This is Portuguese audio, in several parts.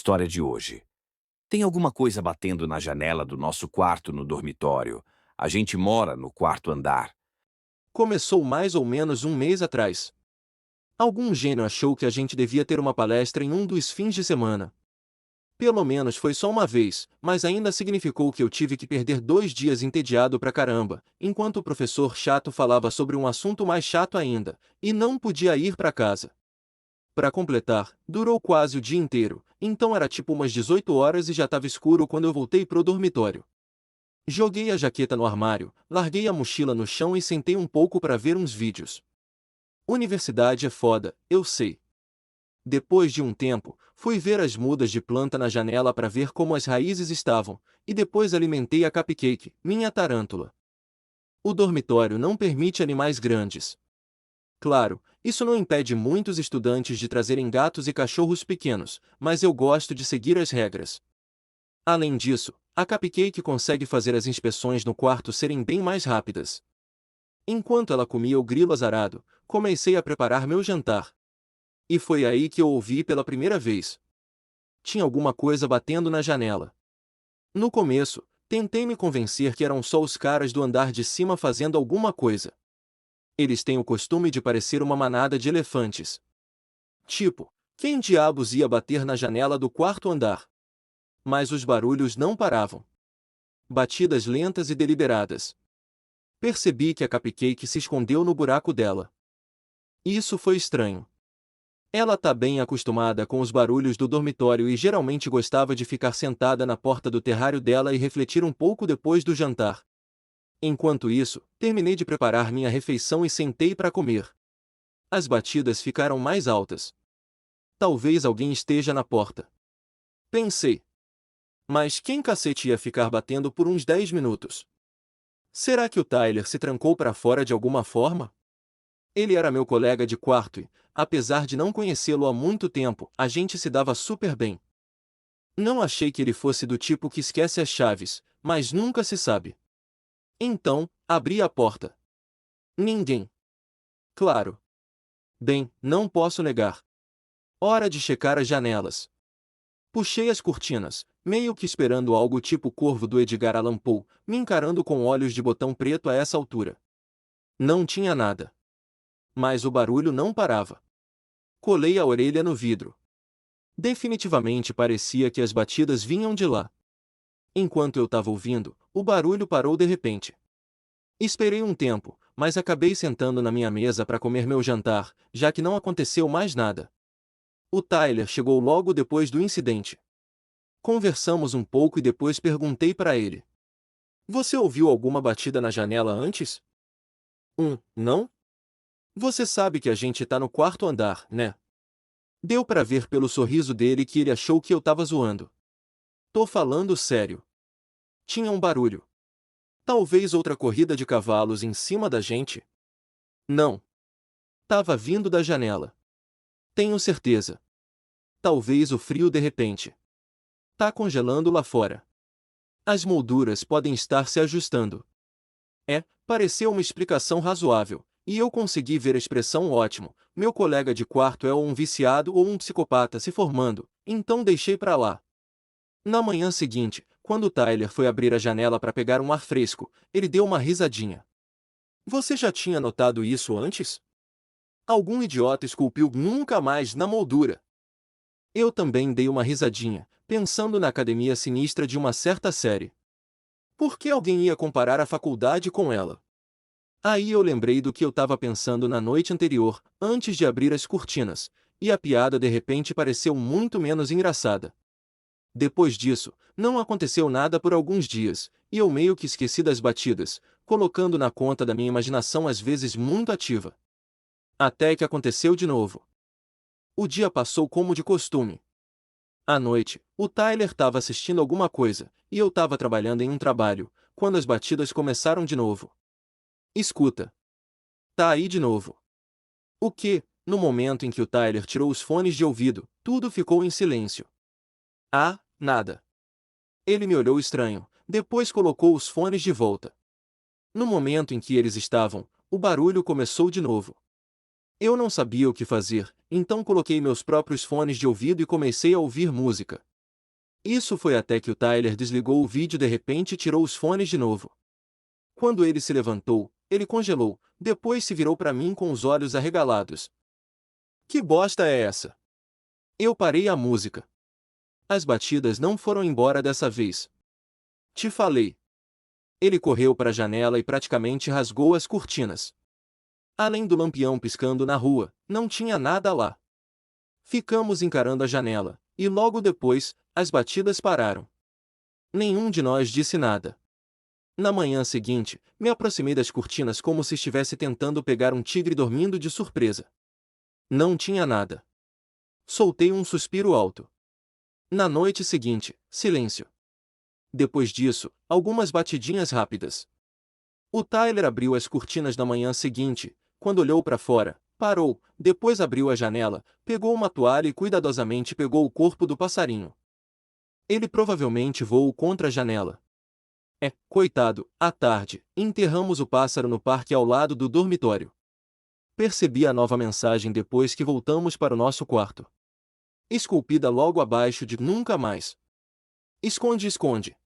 história de hoje. Tem alguma coisa batendo na janela do nosso quarto no dormitório. A gente mora no quarto andar. Começou mais ou menos um mês atrás. Algum gênio achou que a gente devia ter uma palestra em um dos fins de semana. Pelo menos foi só uma vez, mas ainda significou que eu tive que perder 2 dias entediado pra caramba, enquanto o professor chato falava sobre um assunto mais chato ainda, e não podia ir pra casa. Pra completar, durou quase o dia inteiro, então era tipo umas 18 horas e já tava escuro quando eu voltei pro dormitório. Joguei a jaqueta no armário, larguei a mochila no chão e sentei um pouco para ver uns vídeos. Universidade é foda, eu sei. Depois de um tempo, fui ver as mudas de planta na janela para ver como as raízes estavam, e depois alimentei a cupcake, minha tarântula. O dormitório não permite animais grandes. Claro, isso não impede muitos estudantes de trazerem gatos e cachorros pequenos, mas eu gosto de seguir as regras. Além disso, a cupcake consegue fazer as inspeções no quarto serem bem mais rápidas. Enquanto ela comia o grilo azarado, comecei a preparar meu jantar. E foi aí que eu ouvi pela primeira vez. Tinha alguma coisa batendo na janela. No começo, tentei me convencer que eram só os caras do andar de cima fazendo alguma coisa. Eles têm o costume de parecer uma manada de elefantes. Tipo, quem diabos ia bater na janela do quarto andar? Mas os barulhos não paravam. Batidas lentas e deliberadas. Percebi que a cupcake se escondeu no buraco dela. Isso foi estranho. Ela tá bem acostumada com os barulhos do dormitório e geralmente gostava de ficar sentada na porta do terrário dela e refletir um pouco depois do jantar. Enquanto isso, terminei de preparar minha refeição e sentei para comer. As batidas ficaram mais altas. Talvez alguém esteja na porta. Pensei. Mas quem cacete ia ficar batendo por uns 10 minutos? Será que o Tyler se trancou para fora de alguma forma? Ele era meu colega de quarto e, apesar de não conhecê-lo há muito tempo, a gente se dava super bem. Não achei que ele fosse do tipo que esquece as chaves, mas nunca se sabe. Então, abri a porta. Ninguém. Claro. Bem, não posso negar. Hora de checar as janelas. Puxei as cortinas, meio que esperando algo tipo o Corvo do Edgar Allan Poe, me encarando com olhos de botão preto a essa altura. Não tinha nada. Mas o barulho não parava. Colei a orelha no vidro. Definitivamente parecia que as batidas vinham de lá. Enquanto eu estava ouvindo, o barulho parou de repente. Esperei um tempo, mas acabei sentando na minha mesa para comer meu jantar, já que não aconteceu mais nada. O Tyler chegou logo depois do incidente. Conversamos um pouco e depois perguntei para ele: Você ouviu alguma batida na janela antes? Não? Você sabe que a gente tá no quarto andar, né? Deu pra ver pelo sorriso dele que ele achou que eu tava zoando. Tô falando sério. Tinha um barulho. Talvez outra corrida de cavalos em cima da gente? Não. Tava vindo da janela. Tenho certeza. Talvez o frio de repente. Tá congelando lá fora. As molduras podem estar se ajustando. Pareceu uma explicação razoável, e eu consegui ver a expressão ótimo. Meu colega de quarto é ou um viciado ou um psicopata se formando, então deixei pra lá. Na manhã seguinte, quando Tyler foi abrir a janela para pegar um ar fresco, ele deu uma risadinha. Você já tinha notado isso antes? Algum idiota esculpiu nunca mais na moldura. Eu também dei uma risadinha, pensando na academia sinistra de uma certa série. Por que alguém ia comparar a faculdade com ela? Aí eu lembrei do que eu estava pensando na noite anterior, antes de abrir as cortinas, e a piada de repente pareceu muito menos engraçada. Depois disso, não aconteceu nada por alguns dias, e eu meio que esqueci das batidas, colocando na conta da minha imaginação às vezes muito ativa. Até que aconteceu de novo. O dia passou como de costume. À noite, o Tyler estava assistindo alguma coisa, e eu estava trabalhando em um trabalho, quando as batidas começaram de novo. Escuta. Tá aí de novo. O que, no momento em que o Tyler tirou os fones de ouvido, tudo ficou em silêncio. Ah, nada. Ele me olhou estranho, depois colocou os fones de volta. No momento em que eles estavam, o barulho começou de novo. Eu não sabia o que fazer, então coloquei meus próprios fones de ouvido e comecei a ouvir música. Isso foi até que o Tyler desligou o vídeo de repente e tirou os fones de novo. Quando ele se levantou, ele congelou, depois se virou para mim com os olhos arregalados. Que bosta é essa? Eu parei a música. As batidas não foram embora dessa vez. Te falei. Ele correu para a janela e praticamente rasgou as cortinas. Além do lampião piscando na rua, não tinha nada lá. Ficamos encarando a janela, e logo depois, as batidas pararam. Nenhum de nós disse nada. Na manhã seguinte, me aproximei das cortinas como se estivesse tentando pegar um tigre dormindo de surpresa. Não tinha nada. Soltei um suspiro alto. Na noite seguinte, silêncio. Depois disso, algumas batidinhas rápidas. O Tyler abriu as cortinas na manhã seguinte, quando olhou para fora, parou, depois abriu a janela, pegou uma toalha e cuidadosamente pegou o corpo do passarinho. Ele provavelmente voou contra a janela. Coitado, à tarde, enterramos o pássaro no parque ao lado do dormitório. Percebi a nova mensagem depois que voltamos para o nosso quarto. Esculpida logo abaixo de nunca mais. Esconde, esconde.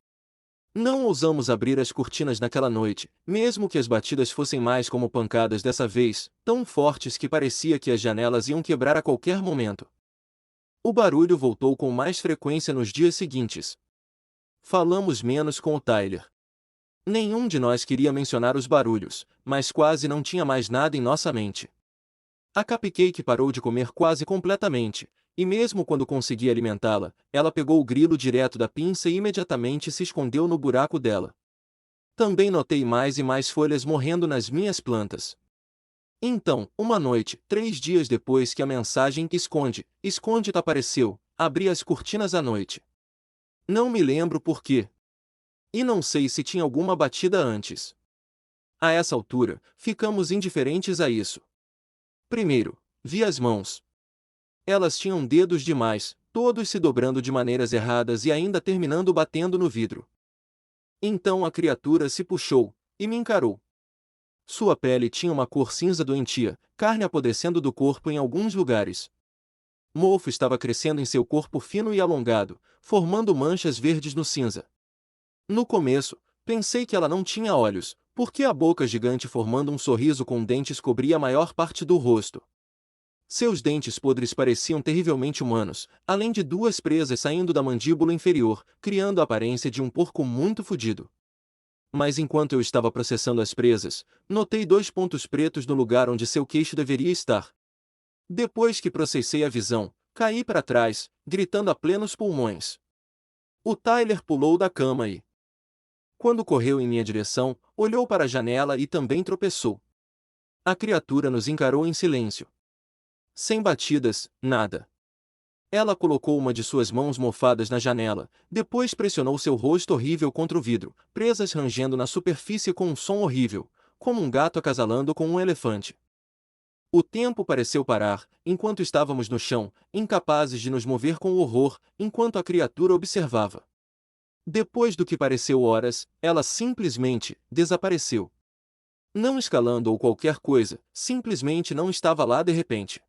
Não ousamos abrir as cortinas naquela noite, mesmo que as batidas fossem mais como pancadas dessa vez, tão fortes que parecia que as janelas iam quebrar a qualquer momento. O barulho voltou com mais frequência nos dias seguintes. Falamos menos com o Tyler. Nenhum de nós queria mencionar os barulhos, mas quase não tinha mais nada em nossa mente. A cupcake parou de comer quase completamente, e mesmo quando consegui alimentá-la, ela pegou o grilo direto da pinça e imediatamente se escondeu no buraco dela. Também notei mais e mais folhas morrendo nas minhas plantas. Então, uma noite, 3 dias depois que a mensagem "esconde, esconde" apareceu, abri as cortinas à noite. Não me lembro por quê. E não sei se tinha alguma batida antes. A essa altura, ficamos indiferentes a isso. Primeiro, vi as mãos. Elas tinham dedos demais, todos se dobrando de maneiras erradas e ainda terminando batendo no vidro. Então a criatura se puxou, e me encarou. Sua pele tinha uma cor cinza doentia, carne apodrecendo do corpo em alguns lugares. Mofo estava crescendo em seu corpo fino e alongado, formando manchas verdes no cinza. No começo, pensei que ela não tinha olhos, porque a boca gigante formando um sorriso com dentes cobria a maior parte do rosto. Seus dentes podres pareciam terrivelmente humanos, além de 2 presas saindo da mandíbula inferior, criando a aparência de um porco muito fodido. Mas enquanto eu estava processando as presas, notei 2 pontos pretos no lugar onde seu queixo deveria estar. Depois que processei a visão, caí para trás, gritando a plenos pulmões. O Tyler pulou da cama e, quando correu em minha direção, olhou para a janela e também tropeçou. A criatura nos encarou em silêncio. Sem batidas, nada. Ela colocou uma de suas mãos mofadas na janela, depois pressionou seu rosto horrível contra o vidro, presas rangendo na superfície com um som horrível, como um gato acasalando com um elefante. O tempo pareceu parar, enquanto estávamos no chão, incapazes de nos mover com horror, enquanto a criatura observava. Depois do que pareceu horas, ela simplesmente desapareceu. Não escalando ou qualquer coisa, simplesmente não estava lá de repente.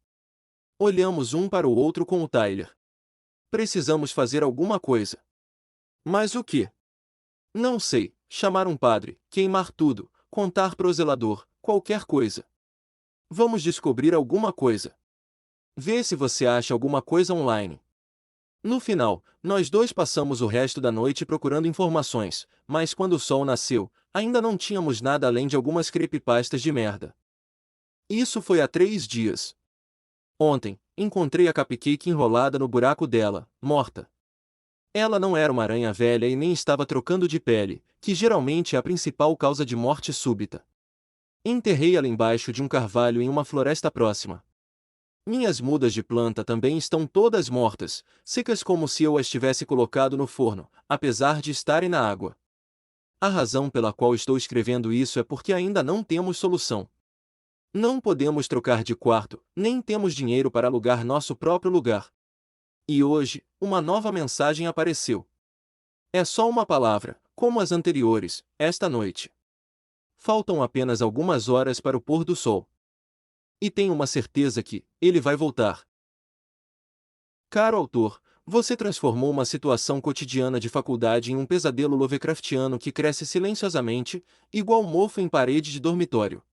Olhamos um para o outro com o Tyler. Precisamos fazer alguma coisa. Mas o quê? Não sei, chamar um padre, queimar tudo, contar pro zelador, qualquer coisa. Vamos descobrir alguma coisa. Vê se você acha alguma coisa online. No final, nós dois passamos o resto da noite procurando informações, mas quando o sol nasceu, ainda não tínhamos nada além de algumas creepypastas de merda. Isso foi há 3 dias. Ontem, encontrei a cupcake enrolada no buraco dela, morta. Ela não era uma aranha velha e nem estava trocando de pele, que geralmente é a principal causa de morte súbita. Enterrei-a embaixo de um carvalho em uma floresta próxima. Minhas mudas de planta também estão todas mortas, secas como se eu as tivesse colocado no forno, apesar de estarem na água. A razão pela qual estou escrevendo isso é porque ainda não temos solução. Não podemos trocar de quarto, nem temos dinheiro para alugar nosso próprio lugar. E hoje, uma nova mensagem apareceu. É só uma palavra, como as anteriores, esta noite. Faltam apenas algumas horas para o pôr do sol. E tenho uma certeza que ele vai voltar. Caro autor, Você transformou uma situação cotidiana de faculdade em um pesadelo Lovecraftiano que cresce silenciosamente, igual mofo em parede de dormitório.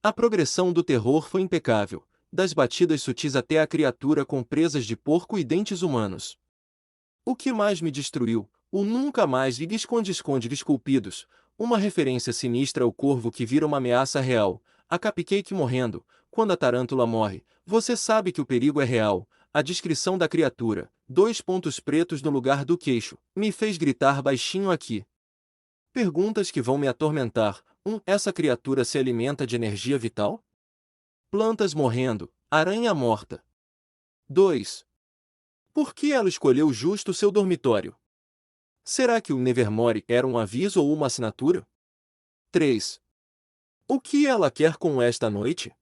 A progressão do terror foi impecável, das batidas sutis até a criatura com presas de porco e dentes humanos. O que mais me destruiu, o nunca mais e esconde-esconde esculpidos, uma referência sinistra ao corvo que vira uma ameaça real, a cupcake morrendo, quando a tarântula morre, você sabe que o perigo é real, a descrição da criatura, 2 pontos pretos no lugar do queixo, me fez gritar baixinho aqui. Perguntas que vão me atormentar. Essa criatura se alimenta de energia vital? Plantas morrendo, aranha morta. 2. Por que ela escolheu justo seu dormitório? Será que o Nevermore era um aviso ou uma assinatura? 3. O que ela quer com esta noite?